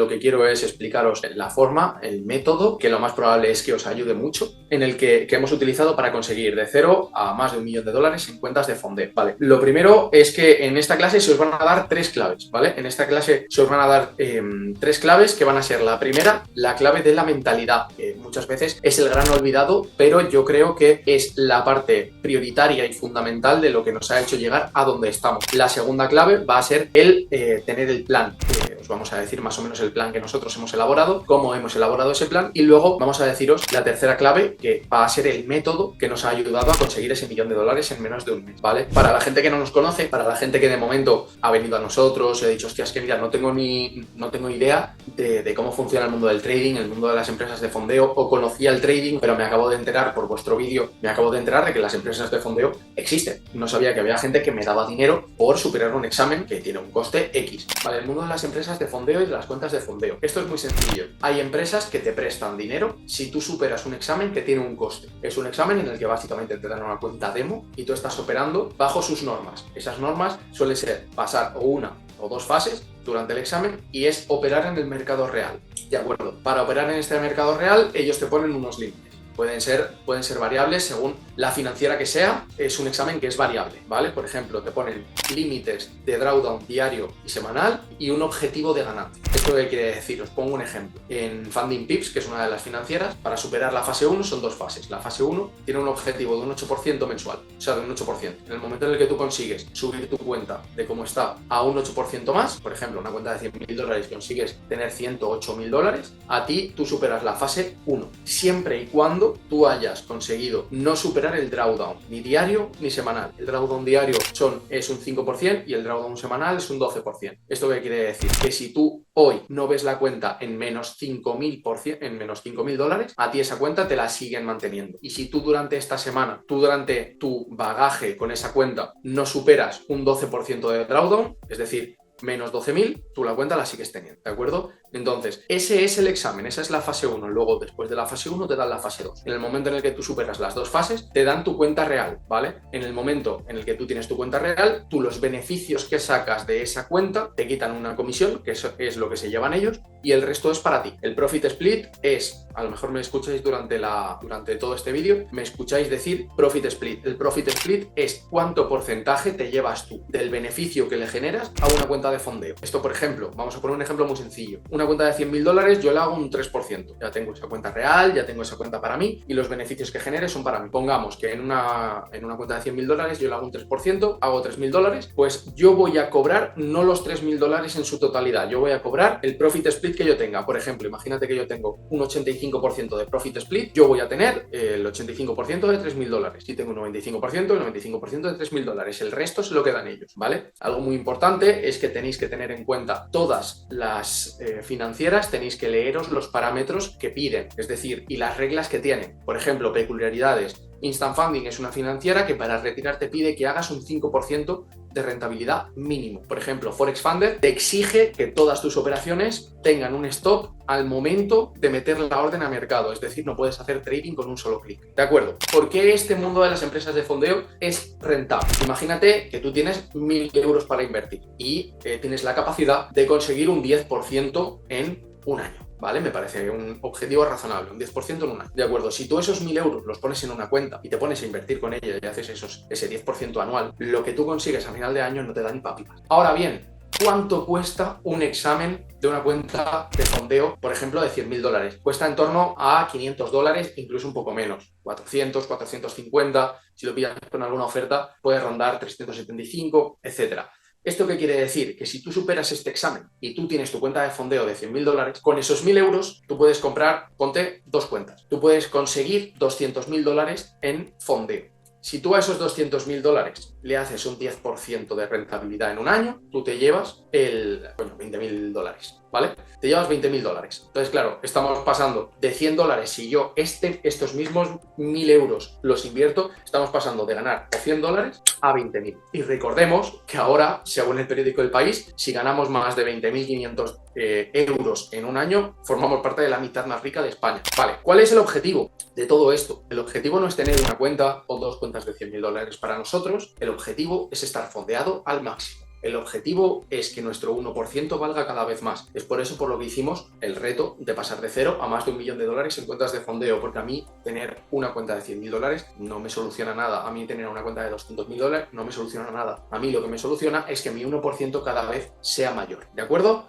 lo que quiero es explicaros la forma, el método, que lo más probable es que os ayude mucho, en el que hemos utilizado para conseguir de 0 a más de $1.000.000 en cuentas de fondeo, ¿vale? Lo primero es que en esta clase se os van a dar 3 claves, ¿vale? En esta clase se os van a dar 3 claves que van a ser la primera, la clave de la mentalidad, que muchas veces es el gran olvidado, pero yo creo que es la parte prioritaria y fundamental de lo que nos ha hecho llegar a donde estamos. La segunda clave va a ser el tener el plan. Os vamos a decir más o menos el plan que nosotros hemos elaborado, cómo hemos elaborado ese plan, y luego vamos a deciros la tercera clave, que va a ser el método que nos ha ayudado a conseguir ese $1.000.000 en menos de un mes, ¿vale? Para la gente que no nos conoce, para la gente que de momento ha venido a nosotros y ha dicho, hostia, es que mira, no tengo idea de cómo funciona el mundo del trading, el mundo de las empresas de fondeo, o conocía el trading, pero me acabo de enterar por vuestro vídeo, me acabo de enterar de que las empresas de fondeo existen. No sabía que había gente que me daba dinero por superar un examen que tiene un coste X, ¿vale? El mundo de las empresas de fondeo y de las cuentas de fondeo. Esto es muy sencillo. Hay empresas que te prestan dinero si tú superas un examen que tiene un coste. Es un examen en el que básicamente te dan una cuenta demo y tú estás operando bajo sus normas. Esas normas suelen ser pasar o una o 2 fases durante el examen y es operar en el mercado real. ¿De acuerdo? Para operar en este mercado real, ellos te ponen unos límites. Pueden ser variables según la financiera que sea. Es un examen que es variable, ¿vale? Por ejemplo, te ponen límites de drawdown diario y semanal y un objetivo de ganancia. ¿Esto qué quiere decir? Os pongo un ejemplo. En Funding Pips, que es una de las financieras, para superar la fase 1 son 2 fases. La fase 1 tiene un objetivo de un 8% mensual, o sea, de un 8%. En el momento en el que tú consigues subir tu cuenta de cómo está a un 8% más, por ejemplo, una cuenta de $100.000 consigues tener $108.000, a ti tú superas la fase 1, siempre y cuando tú hayas conseguido no superar el drawdown, ni diario ni semanal. El drawdown diario es un 5% y el drawdown semanal es un 12%. ¿Esto qué quiere decir? Que si tú hoy no ves la cuenta en menos $5.000, a ti esa cuenta te la siguen manteniendo. Y si tú durante esta semana, durante tu bagaje con esa cuenta, no superas un 12% de drawdown, es decir, menos 12.000, tú la cuenta la sigues teniendo, ¿de acuerdo? Entonces, ese es el examen, esa es la fase 1. Luego, después de la fase 1, te dan la fase 2. En el momento en el que tú superas las 2 fases, te dan tu cuenta real, ¿vale? En el momento en el que tú tienes tu cuenta real, tú los beneficios que sacas de esa cuenta, te quitan una comisión, que eso es lo que se llevan ellos, y el resto es para ti. El Profit Split es, a lo mejor me escucháis durante todo este vídeo, me escucháis decir Profit Split. El Profit Split es cuánto porcentaje te llevas tú del beneficio que le generas a una cuenta de fondeo. Esto, por ejemplo, vamos a poner un ejemplo muy sencillo. Una cuenta de $100.000 yo le hago un 3%. Ya tengo esa cuenta real, ya tengo esa cuenta para mí y los beneficios que genere son para mí. Pongamos que en una cuenta de $100.000 yo le hago un 3%, hago $3.000, pues yo voy a cobrar no los $3.000 en su totalidad, yo voy a cobrar el Profit Split que yo tenga. Por ejemplo, imagínate que yo tengo un 85% de Profit Split, yo voy a tener el 85% de $3.000. Si tengo un 95%, el 95% de $3.000. El resto se lo quedan ellos, ¿vale? Algo muy importante es que tenéis que tener en cuenta todas las financieras, tenéis que leeros los parámetros que piden, es decir, y las reglas que tienen. Por ejemplo, peculiaridades. Instant Funding es una financiera que para retirar te pide que hagas un 5% de rentabilidad mínimo. Por ejemplo, Forex Funder te exige que todas tus operaciones tengan un stop al momento de meter la orden a mercado, es decir, no puedes hacer trading con un solo clic. ¿De acuerdo? ¿Por qué este mundo de las empresas de fondeo es rentable? Imagínate que tú tienes 1.000 euros para invertir y tienes la capacidad de conseguir un 10% en un año. ¿Vale? Me parece un objetivo razonable, un 10% en un año. De acuerdo, si tú esos 1.000 euros los pones en una cuenta y te pones a invertir con ella y haces ese 10% anual, lo que tú consigues a final de año no te da ni papitas. Ahora bien, ¿cuánto cuesta un examen de una cuenta de fondeo, por ejemplo, de $100.000? Cuesta en torno a $500, incluso un poco menos, 400, 450, si lo pillas con alguna oferta, puede rondar 375, etcétera. ¿Esto qué quiere decir? Que si tú superas este examen y tú tienes tu cuenta de fondeo de $100.000, con esos 1.000 euros tú puedes comprar, ponte 2 cuentas. Tú puedes conseguir $200.000 en fondeo. Si tú a esos $200.000 le haces un 10% de rentabilidad en un año, tú te llevas $20.000, ¿vale? Te llevas $20.000. Entonces, claro, estamos pasando de $100, si yo estos mismos 1.000 euros los invierto, estamos pasando de ganar $100 a 20.000. Y recordemos que ahora, según el periódico El País, si ganamos más de 20.500 euros en un año, formamos parte de la mitad más rica de España. Vale, ¿cuál es el objetivo de todo esto? El objetivo no es tener una cuenta o 2 cuentas de $100.000 para nosotros, el objetivo es estar fondeado al máximo. El objetivo es que nuestro 1% valga cada vez más. Es por eso por lo que hicimos el reto de pasar de 0 a más de $1.000.000 en cuentas de fondeo, porque a mí tener una cuenta de $100.000 no me soluciona nada. A mí tener una cuenta de $200.000 no me soluciona nada. A mí lo que me soluciona es que mi 1% cada vez sea mayor. ¿De acuerdo?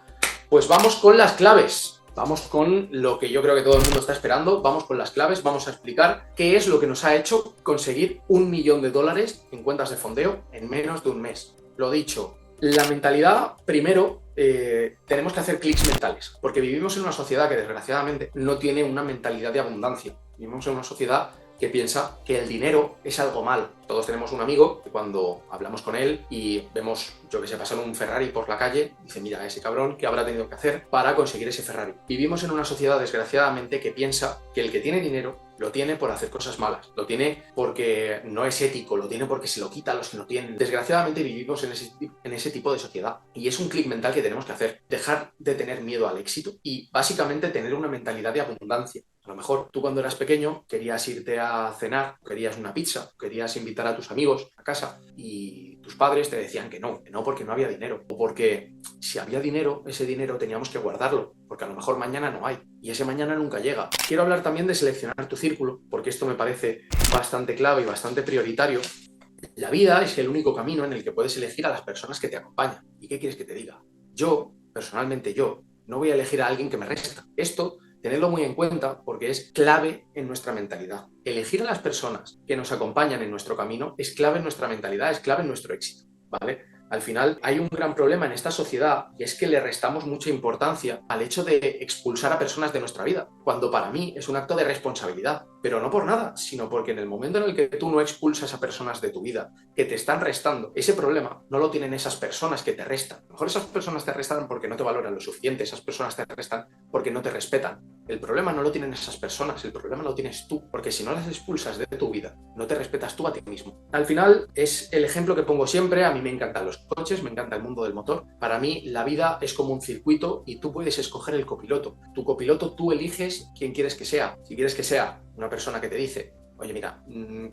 Pues vamos con las claves. Vamos con lo que yo creo que todo el mundo está esperando. Vamos con las claves. Vamos a explicar qué es lo que nos ha hecho conseguir $1.000.000 en cuentas de fondeo en menos de un mes. Lo dicho, la mentalidad, primero, tenemos que hacer clics mentales, porque vivimos en una sociedad que desgraciadamente no tiene una mentalidad de abundancia. Vivimos en una sociedad que piensa que el dinero es algo malo. Todos tenemos un amigo que cuando hablamos con él y vemos, yo que sé, pasar un Ferrari por la calle, dice, mira, ese cabrón, ¿qué habrá tenido que hacer para conseguir ese Ferrari? Vivimos en una sociedad, desgraciadamente, que piensa que el que tiene dinero lo tiene por hacer cosas malas, lo tiene porque no es ético, lo tiene porque se lo quita a los que no tienen. Desgraciadamente vivimos en ese tipo de sociedad y es un clic mental que tenemos que hacer, dejar de tener miedo al éxito y básicamente tener una mentalidad de abundancia. A lo mejor tú cuando eras pequeño querías irte a cenar, querías una pizza, querías invitar a tus amigos a casa y tus padres te decían que no porque no había dinero o porque si había dinero, ese dinero teníamos que guardarlo porque a lo mejor mañana no hay y ese mañana nunca llega. Quiero hablar también de seleccionar tu círculo porque esto me parece bastante clave y bastante prioritario. La vida es el único camino en el que puedes elegir a las personas que te acompañan. ¿Y qué quieres que te diga? Yo, personalmente yo, no voy a elegir a alguien que me resta. Esto tenedlo muy en cuenta porque es clave en nuestra mentalidad. Elegir a las personas que nos acompañan en nuestro camino es clave en nuestra mentalidad, es clave en nuestro éxito, ¿vale? Al final hay un gran problema en esta sociedad y es que le restamos mucha importancia al hecho de expulsar a personas de nuestra vida, cuando para mí es un acto de responsabilidad, pero no por nada, sino porque en el momento en el que tú no expulsas a personas de tu vida que te están restando, ese problema no lo tienen esas personas que te restan. A lo mejor esas personas te restan porque no te valoran lo suficiente, esas personas te restan porque no te respetan. El problema no lo tienen esas personas, el problema lo tienes tú, porque si no las expulsas de tu vida, no te respetas tú a ti mismo. Al final es el ejemplo que pongo siempre, a mí me encantan los coches, me encanta el mundo del motor. Para mí la vida es como un circuito y tú puedes escoger el copiloto. Tu copiloto tú eliges quién quieres que sea. Si quieres que sea una persona que te dice, oye, mira,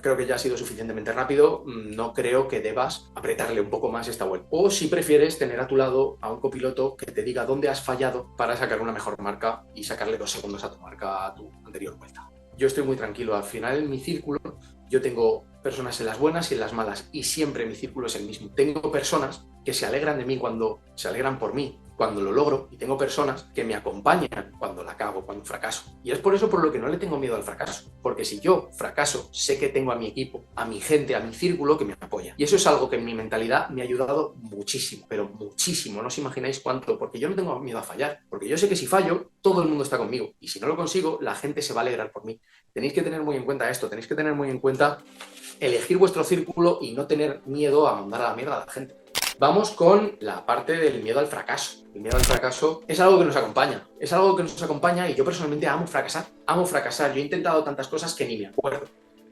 creo que ya ha sido suficientemente rápido, no creo que debas apretarle un poco más esta vuelta. O si prefieres tener a tu lado a un copiloto que te diga dónde has fallado para sacar una mejor marca y sacarle 2 segundos a tu marca a tu anterior vuelta. Yo estoy muy tranquilo. Al final en mi círculo yo tengo personas en las buenas y en las malas y siempre mi círculo es el mismo. Tengo personas que se alegran de mí cuando se alegran por mí, cuando lo logro, y tengo personas que me acompañan cuando la cago, cuando fracaso. Y es por eso por lo que no le tengo miedo al fracaso, porque si yo fracaso, sé que tengo a mi equipo, a mi gente, a mi círculo que me apoya. Y eso es algo que en mi mentalidad me ha ayudado muchísimo, pero muchísimo, no os imagináis cuánto, porque yo no tengo miedo a fallar, porque yo sé que si fallo, todo el mundo está conmigo, y si no lo consigo, la gente se va a alegrar por mí. Tenéis que tener muy en cuenta esto, tenéis que tener muy en cuenta elegir vuestro círculo y no tener miedo a mandar a la mierda a la gente. Vamos con la parte del miedo al fracaso. El miedo al fracaso es algo que nos acompaña y yo personalmente amo fracasar. Amo fracasar. Yo he intentado tantas cosas que ni me acuerdo.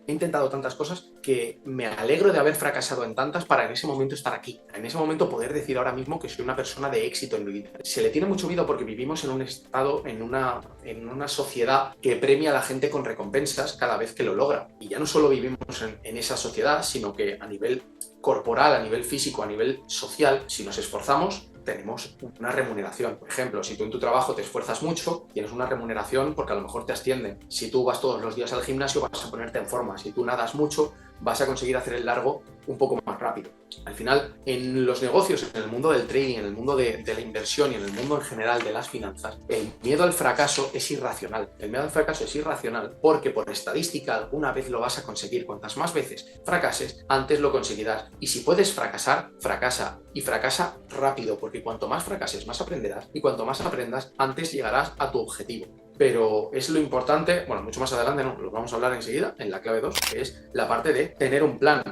He intentado tantas cosas que me alegro de haber fracasado en tantas para en ese momento estar aquí. En ese momento poder decir ahora mismo que soy una persona de éxito en mi vida. Se le tiene mucho miedo porque vivimos en un estado, en una sociedad que premia a la gente con recompensas cada vez que lo logra. Y ya no solo vivimos en esa sociedad, sino que a nivel corporal, a nivel físico, a nivel social, si nos esforzamos, tenemos una remuneración. Por ejemplo, si tú en tu trabajo te esfuerzas mucho, tienes una remuneración porque a lo mejor te ascienden. Si tú vas todos los días al gimnasio, vas a ponerte en forma. Si tú nadas mucho, vas a conseguir hacer el largo un poco más rápido. Al final, en los negocios, en el mundo del trading, en el mundo de la inversión y en el mundo en general de las finanzas, el miedo al fracaso es irracional. El miedo al fracaso es irracional porque por estadística alguna vez lo vas a conseguir. Cuantas más veces fracases, antes lo conseguirás. Y si puedes fracasar, fracasa. Y fracasa rápido, porque cuanto más fracases, más aprenderás. Y cuanto más aprendas, antes llegarás a tu objetivo. Pero es lo importante, bueno, mucho más adelante no, lo vamos a hablar enseguida, en la clave 2, que es la parte de tener un plan.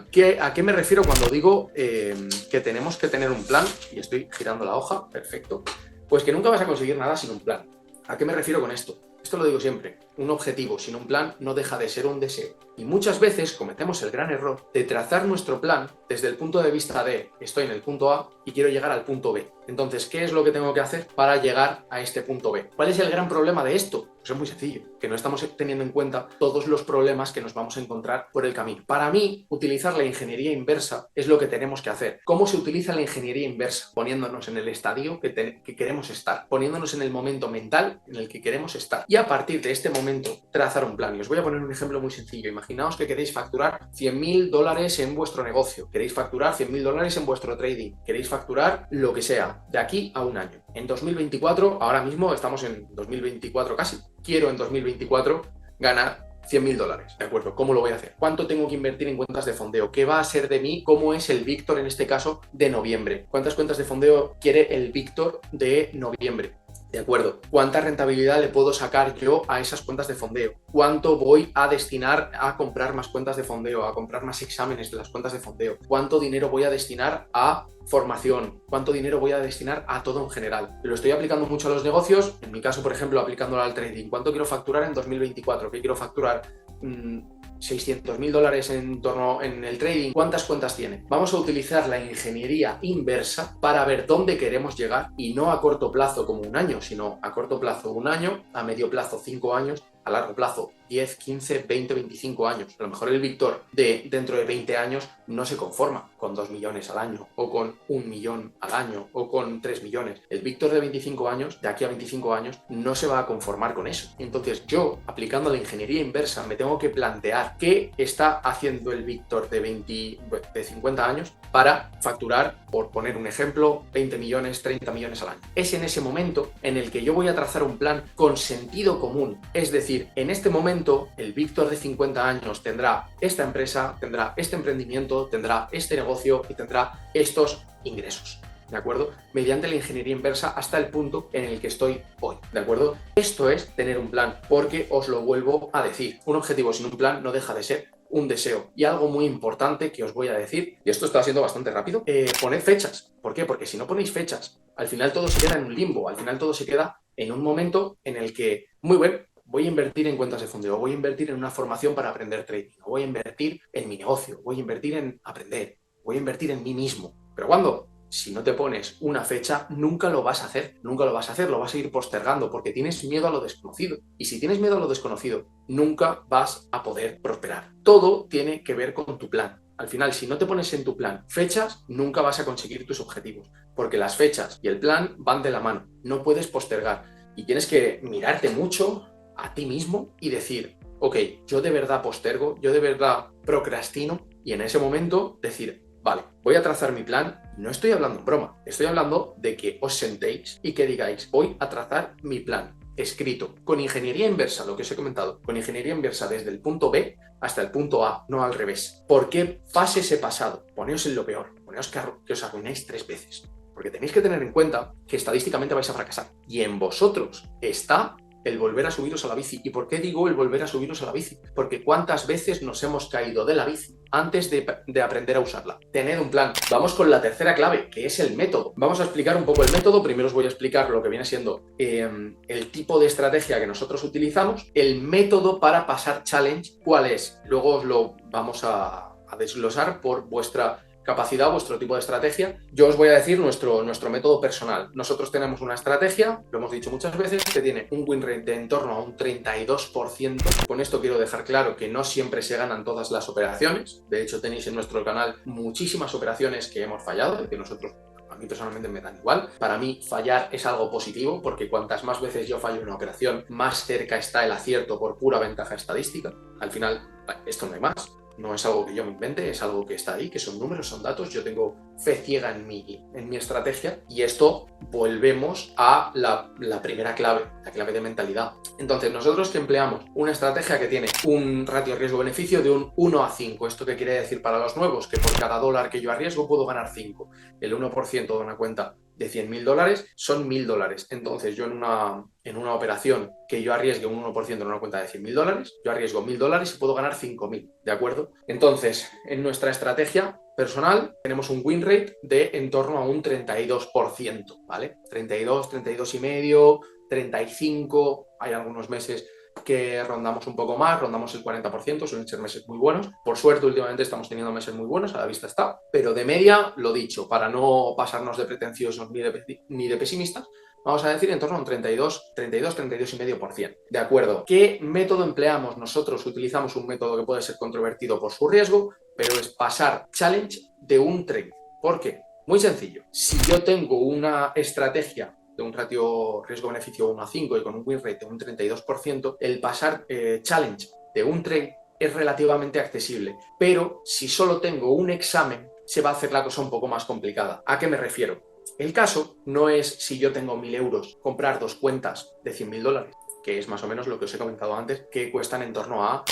¿A qué me refiero cuando digo que tenemos que tener un plan? Y estoy girando la hoja, perfecto. Pues que nunca vas a conseguir nada sin un plan. ¿A qué me refiero con esto? Esto lo digo siempre, un objetivo sin un plan no deja de ser un deseo. Y muchas veces cometemos el gran error de trazar nuestro plan desde el punto de vista de estoy en el punto A y quiero llegar al punto B. Entonces, ¿qué es lo que tengo que hacer para llegar a este punto B? ¿Cuál es el gran problema de esto? Pues es muy sencillo, que no estamos teniendo en cuenta todos los problemas que nos vamos a encontrar por el camino. Para mí, utilizar la ingeniería inversa es lo que tenemos que hacer. ¿Cómo se utiliza la ingeniería inversa? Poniéndonos en el estadio que queremos estar, poniéndonos en el momento mental en el que queremos estar. Y a partir de este momento, trazar un plan. Y os voy a poner un ejemplo muy sencillo. Imaginaos que queréis facturar $100.000 en vuestro negocio, queréis facturar $100.000 en vuestro trading, queréis facturar lo que sea, de aquí a un año. En 2024, ahora mismo estamos en 2024 casi. Quiero en 2024 ganar $100.000, ¿de acuerdo? ¿Cómo lo voy a hacer? ¿Cuánto tengo que invertir en cuentas de fondeo? ¿Qué va a ser de mí? ¿Cómo es el Víctor en este caso de noviembre? ¿Cuántas cuentas de fondeo quiere el Víctor de noviembre? ¿De acuerdo? ¿Cuánta rentabilidad le puedo sacar yo a esas cuentas de fondeo? ¿Cuánto voy a destinar a comprar más cuentas de fondeo, a comprar más exámenes de las cuentas de fondeo? ¿Cuánto dinero voy a destinar a formación? ¿Cuánto dinero voy a destinar a todo en general? Lo estoy aplicando mucho a los negocios, en mi caso, por ejemplo, aplicándolo al trading. ¿Cuánto quiero facturar en 2024? ¿Qué quiero facturar? $600.000 en el trading. ¿Cuántas cuentas tiene? Vamos a utilizar la ingeniería inversa para ver dónde queremos llegar, y no a corto plazo como un año, sino a corto plazo un año, a medio plazo 5 años, a largo plazo 10, 15, 20, 25 años. A lo mejor el Víctor de dentro de 20 años no se conforma con 2 millones al año, o con 1 millón al año, o con 3 millones. El Víctor de 25 años, de aquí a 25 años, no se va a conformar con eso. Entonces yo, aplicando la ingeniería inversa, me tengo que plantear qué está haciendo el Víctor de 50 años para facturar, por poner un ejemplo, 20 millones, 30 millones al año. Es en ese momento en el que yo voy a trazar un plan con sentido común. Es decir, en este momento el Víctor de 50 años tendrá esta empresa, tendrá este emprendimiento, tendrá este negocio y tendrá estos ingresos. ¿De acuerdo? Mediante la ingeniería inversa hasta el punto en el que estoy hoy, ¿de acuerdo? Esto es tener un plan, porque os lo vuelvo a decir, un objetivo sin un plan no deja de ser un deseo. Y algo muy importante que os voy a decir, y esto está siendo bastante rápido, poned fechas. ¿Por qué? Porque si no ponéis fechas, al final todo se queda en un limbo, al final todo se queda en un momento en el que, muy bueno, voy a invertir en cuentas de fondeo, voy a invertir en una formación para aprender trading, voy a invertir en mi negocio, voy a invertir en aprender, voy a invertir en mí mismo. ¿Pero cuándo? Si no te pones una fecha, nunca lo vas a hacer, nunca lo vas a hacer, lo vas a ir postergando porque tienes miedo a lo desconocido. Y si tienes miedo a lo desconocido, nunca vas a poder prosperar. Todo tiene que ver con tu plan. Al final, si no te pones en tu plan fechas, nunca vas a conseguir tus objetivos, porque las fechas y el plan van de la mano, no puedes postergar. Y tienes que mirarte mucho a ti mismo y decir, ok, yo de verdad postergo, yo de verdad procrastino, y en ese momento decir, vale, voy a trazar mi plan. No estoy hablando en broma, estoy hablando de que os sentéis y que digáis, voy a trazar mi plan escrito, con ingeniería inversa, lo que os he comentado, con ingeniería inversa desde el punto B hasta el punto A, no al revés. ¿Por qué fases he pasado? Poneos en lo peor, poneos que os arruináis 3 veces, porque tenéis que tener en cuenta que estadísticamente vais a fracasar, y en vosotros está el volver a subiros a la bici. ¿Y por qué digo el volver a subiros a la bici? Porque ¿cuántas veces nos hemos caído de la bici antes de aprender a usarla? Tened un plan. Vamos con la tercera clave, que es el método. Vamos a explicar un poco el método. Primero os voy a explicar lo que viene siendo el tipo de estrategia que nosotros utilizamos, el método para pasar challenge, cuál es. Luego os lo vamos a desglosar por vuestra capacidad, vuestro tipo de estrategia. Yo os voy a decir nuestro método personal. Nosotros tenemos una estrategia, lo hemos dicho muchas veces, que tiene un win rate de en torno a un 32%. Con esto quiero dejar claro que no siempre se ganan todas las operaciones. De hecho, tenéis en nuestro canal muchísimas operaciones que hemos fallado, que nosotros, a mí personalmente, me dan igual. Para mí fallar es algo positivo, porque cuantas más veces yo fallo una operación, más cerca está el acierto por pura ventaja estadística. Al final, esto no hay más. No es algo que yo me invente, es algo que está ahí, que son números, son datos. Yo tengo fe ciega en mi estrategia, y esto volvemos a la primera clave, la clave de mentalidad. Entonces, nosotros que empleamos una estrategia que tiene un ratio riesgo-beneficio de un 1 a 5. ¿Esto qué quiere decir para los nuevos? Que por cada dólar que yo arriesgo puedo ganar 5. El 1% de una cuenta de $100.000 son $1.000. Entonces, yo en una operación que yo arriesgue un 1% en una cuenta de $100.000, yo arriesgo $1.000 y puedo ganar 5.000, ¿de acuerdo? Entonces, en nuestra estrategia personal tenemos un win rate de en torno a un 32%, ¿vale? 32, 32,5, 35, hay algunos meses que rondamos un poco más, rondamos el 40%, suelen ser meses muy buenos. Por suerte, últimamente estamos teniendo meses muy buenos, a la vista está, pero de media, lo dicho, para no pasarnos de pretenciosos ni de pesimistas, vamos a decir en torno a un 32,5%. De acuerdo. ¿Qué método empleamos? Nosotros utilizamos un método que puede ser controvertido por su riesgo, pero es pasar challenge de un trade. ¿Por qué? Muy sencillo. Si yo tengo una estrategia de un ratio riesgo-beneficio 1 a 5 y con un win rate de un 32%, el pasar challenge de un trade es relativamente accesible. Pero si solo tengo un examen, se va a hacer la cosa un poco más complicada. ¿A qué me refiero? El caso no es si yo tengo 1.000 euros, comprar 2 cuentas de 100.000 dólares, que es más o menos lo que os he comentado antes, que cuestan en torno a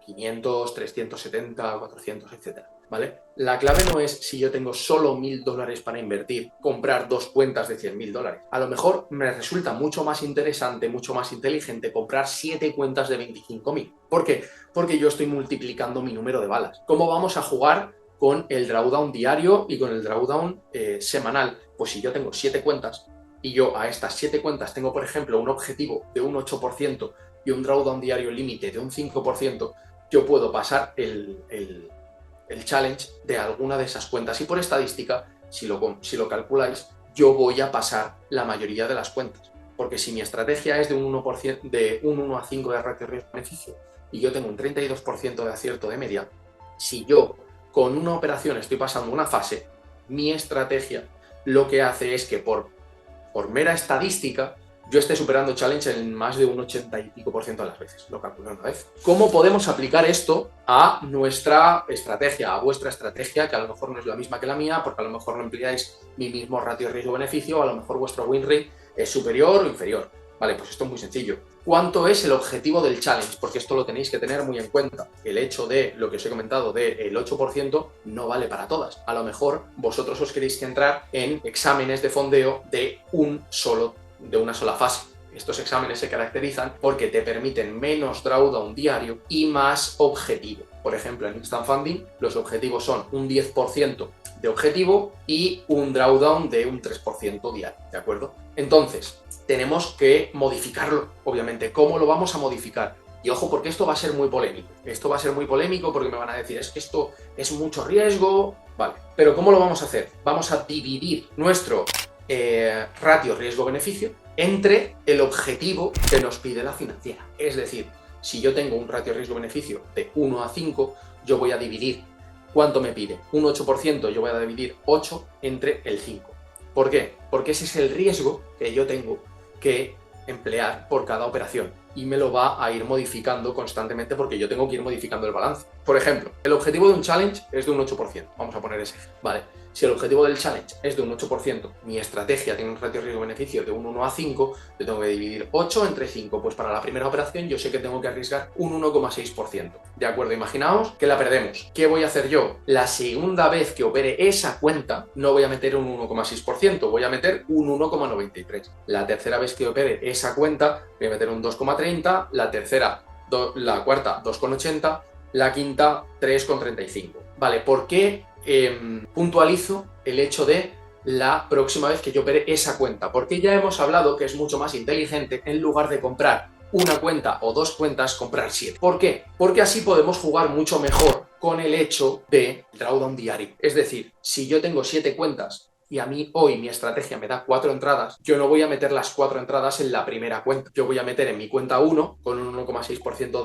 500, 370, 400, etc. ¿Vale? La clave no es si yo tengo solo 1.000 dólares para invertir, comprar 2 cuentas de 100.000 dólares. A lo mejor me resulta mucho más interesante, mucho más inteligente comprar 7 cuentas de 25.000. ¿Por qué? Porque yo estoy multiplicando mi número de balas. ¿Cómo vamos a jugar con el drawdown diario y con el drawdown semanal? Pues si yo tengo 7 cuentas y yo a estas 7 cuentas tengo, por ejemplo, un objetivo de un 8% y un drawdown diario límite de un 5%, yo puedo pasar el challenge de alguna de esas cuentas. Y por estadística, si lo calculáis, yo voy a pasar la mayoría de las cuentas. Porque si mi estrategia es de un 1%, de un 1 a 5 de ratio riesgo-beneficio y yo tengo un 32% de acierto de media, si yo con una operación estoy pasando una fase, mi estrategia lo que hace es que por mera estadística yo esté superando challenge en más de un 80 y pico % de las veces. Lo calculo una vez. ¿Cómo podemos aplicar esto a nuestra estrategia, a vuestra estrategia, que a lo mejor no es la misma que la mía, porque a lo mejor no empleáis mi mismo ratio riesgo-beneficio, a lo mejor vuestro win rate es superior o inferior? Vale, pues esto es muy sencillo. ¿Cuánto es el objetivo del challenge? Porque esto lo tenéis que tener muy en cuenta. El hecho de lo que os he comentado del 8% no vale para todas. A lo mejor vosotros os queréis centrar en exámenes de fondeo de una sola fase. Estos exámenes se caracterizan porque te permiten menos drawdown diario y más objetivo. Por ejemplo, en Instant Funding los objetivos son un 10% de objetivo y un drawdown de un 3% diario, ¿de acuerdo? Entonces, tenemos que modificarlo, obviamente. ¿Cómo lo vamos a modificar? Y ojo, porque esto va a ser muy polémico. Esto va a ser muy polémico porque me van a decir, es que esto es mucho riesgo. Vale, pero ¿cómo lo vamos a hacer? Vamos a dividir nuestro ratio riesgo-beneficio entre el objetivo que nos pide la financiera. Es decir, si yo tengo un ratio riesgo-beneficio de 1 a 5, yo voy a dividir, ¿cuánto me pide? Un 8%, yo voy a dividir 8 entre el 5. ¿Por qué? Porque ese es el riesgo que yo tengo que emplear por cada operación y me lo va a ir modificando constantemente porque yo tengo que ir modificando el balance. Por ejemplo, el objetivo de un challenge es de un 8%, vamos a poner ese, ¿vale? Si el objetivo del challenge es de un 8%, mi estrategia tiene un ratio riesgo-beneficio de un 1 a 5, yo tengo que dividir 8 entre 5, pues para la primera operación yo sé que tengo que arriesgar un 1,6%. ¿De acuerdo? Imaginaos que la perdemos. ¿Qué voy a hacer yo? La segunda vez que opere esa cuenta no voy a meter un 1,6%, voy a meter un 1,93%. La tercera vez que opere esa cuenta voy a meter un 2,30%, la cuarta 2,80%, la quinta 3,35%. Vale, ¿por qué puntualizo el hecho de la próxima vez que yo opere esa cuenta? Porque ya hemos hablado que es mucho más inteligente, en lugar de comprar una cuenta o 2 cuentas, comprar 7. ¿Por qué? Porque así podemos jugar mucho mejor con el hecho de drawdown diario. Es decir, si yo tengo 7 cuentas y a mí hoy mi estrategia me da 4 entradas, yo no voy a meter las 4 entradas en la primera cuenta. Yo voy a meter en mi cuenta 1, con un 1,6%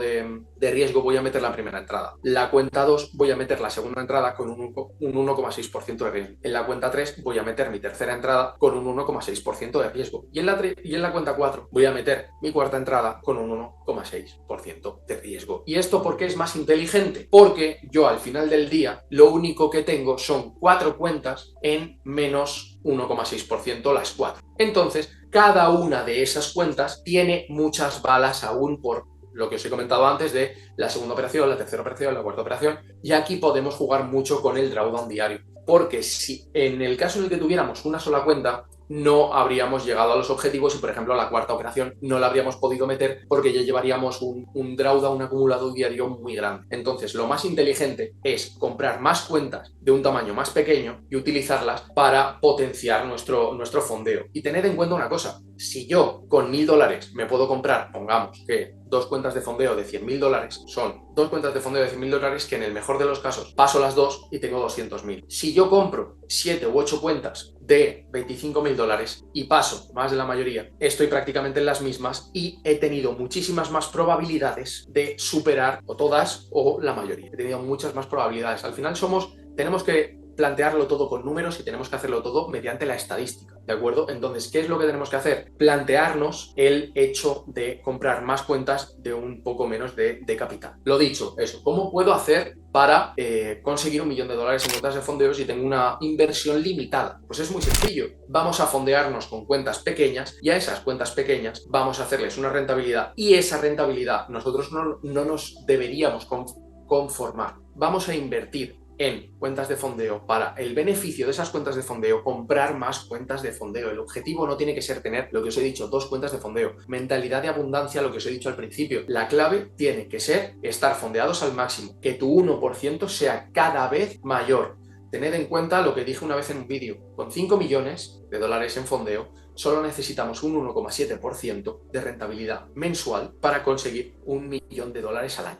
de riesgo, voy a meter la primera entrada. La cuenta 2 voy a meter la segunda entrada con un 1,6% de riesgo. En la cuenta 3 voy a meter mi tercera entrada con un 1,6% de riesgo. Y en la cuenta 4 voy a meter mi cuarta entrada con un 1,6% de riesgo. ¿Y esto por qué es más inteligente? Porque yo al final del día lo único que tengo son 4 cuentas en menos 1,6% las 4. Entonces, cada una de esas cuentas tiene muchas balas aún por lo que os he comentado antes de la segunda operación, la tercera operación, la cuarta operación, y aquí podemos jugar mucho con el drawdown diario. Porque si en el caso en el que tuviéramos una sola cuenta, no habríamos llegado a los objetivos y, por ejemplo, la cuarta operación no la habríamos podido meter porque ya llevaríamos un drawdown acumulado diario muy grande. Entonces, lo más inteligente es comprar más cuentas de un tamaño más pequeño y utilizarlas para potenciar nuestro fondeo. Y tened en cuenta una cosa, si yo con $1000 me puedo comprar, pongamos que dos cuentas de fondeo de $100.000, son dos cuentas de fondeo de $100.000 que en el mejor de los casos paso las dos y tengo 200.000. Si yo compro 7 u 8 cuentas de $25.000 y paso más de la mayoría, estoy prácticamente en las mismas y he tenido muchísimas más probabilidades de superar o todas o la mayoría. He tenido muchas más probabilidades. Al final tenemos que plantearlo todo con números y tenemos que hacerlo todo mediante la estadística, ¿de acuerdo? Entonces, ¿qué es lo que tenemos que hacer? Plantearnos el hecho de comprar más cuentas de un poco menos de capital. Lo dicho, eso, ¿cómo puedo hacer para conseguir $1 millón en cuentas de fondeo si tengo una inversión limitada? Pues es muy sencillo. Vamos a fondearnos con cuentas pequeñas y a esas cuentas pequeñas vamos a hacerles una rentabilidad y esa rentabilidad nosotros no nos deberíamos conformar. Vamos a invertir en cuentas de fondeo para el beneficio de esas cuentas de fondeo, comprar más cuentas de fondeo. El objetivo no tiene que ser tener, lo que os he dicho, dos cuentas de fondeo. Mentalidad de abundancia, lo que os he dicho al principio. La clave tiene que ser estar fondeados al máximo, que tu 1% sea cada vez mayor. Tened en cuenta lo que dije una vez en un vídeo. Con $5 millones en fondeo, solo necesitamos un 1,7% de rentabilidad mensual para conseguir $1 millón al año.